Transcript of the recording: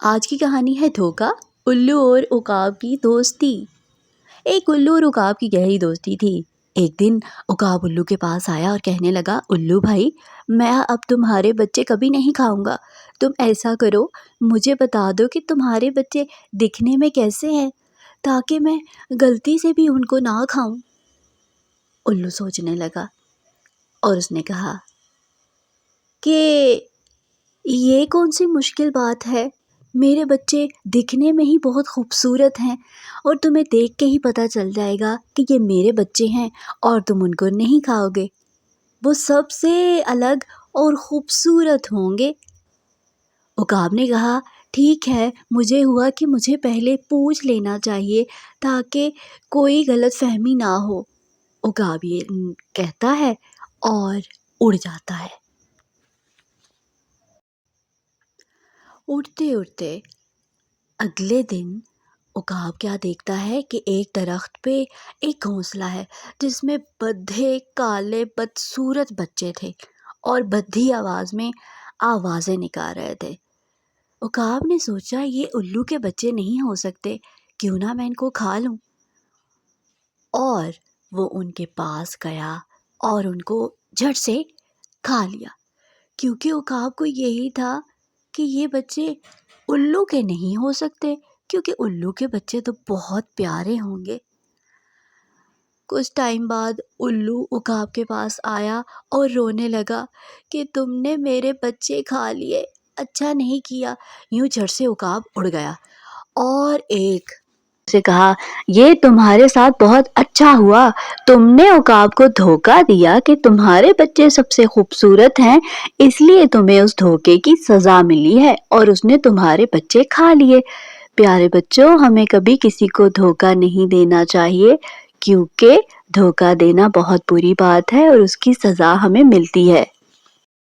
آج کی کہانی ہے دھوکا، الو اور عقاب کی دوستی۔ ایک الو اور عقاب کی گہری دوستی تھی۔ ایک دن عقاب الو کے پاس آیا اور کہنے لگا، الو بھائی، میں اب تمہارے بچے کبھی نہیں کھاؤں گا۔ تم ایسا کرو، مجھے بتا دو کہ تمہارے بچے دکھنے میں کیسے ہیں تاکہ میں غلطی سے بھی ان کو نہ کھاؤں۔ الو سوچنے لگا اور اس نے کہا کہ یہ کون سی مشکل بات ہے، میرے بچے دکھنے میں ہی بہت خوبصورت ہیں اور تمہیں دیکھ کے ہی پتہ چل جائے گا کہ یہ میرے بچے ہیں اور تم ان کو نہیں کھاؤ گے، وہ سب سے الگ اور خوبصورت ہوں گے۔ عقاب نے کہا، ٹھیک ہے، مجھے ہوا کہ مجھے پہلے پوچھ لینا چاہیے تاکہ کوئی غلط فہمی نہ ہو۔ عقاب یہ کہتا ہے اور اڑ جاتا ہے۔ اڑتے اڑتے اگلے دن عقاب کیا دیکھتا ہے کہ ایک درخت پہ ایک گھونسلہ ہے جس میں بدھے کالے بدصورت بچے تھے اور بدھی آواز میں آوازیں نکال رہے تھے۔ عقاب نے سوچا، یہ الو کے بچے نہیں ہو سکتے، کیوں نہ میں ان کو کھا لوں۔ اور وہ ان کے پاس گیا اور ان کو جھٹ سے کھا لیا، کیونکہ عقاب کو یہی تھا کہ یہ بچے الو کے نہیں ہو سکتے، کیونکہ الو کے بچے تو بہت پیارے ہوں گے۔ کچھ ٹائم بعد الو عقاب کے پاس آیا اور رونے لگا کہ تم نے میرے بچے کھا لیے، اچھا نہیں کیا۔ یوں جھٹ سے عقاب اڑ گیا اور ایک سے کہا، یہ تمہارے ساتھ بہت اچھا ہوا، تم نے عقاب کو دھوکا دیا کہ تمہارے بچے سب سے خوبصورت ہیں، اس لیے تمہیں اس دھوکے کی سزا ملی ہے اور اس نے تمہارے بچے کھا لیے۔ پیارے بچوں، ہمیں کبھی کسی کو دھوکا نہیں دینا چاہیے، کیونکہ دھوکا دینا بہت بری بات ہے اور اس کی سزا ہمیں ملتی ہے۔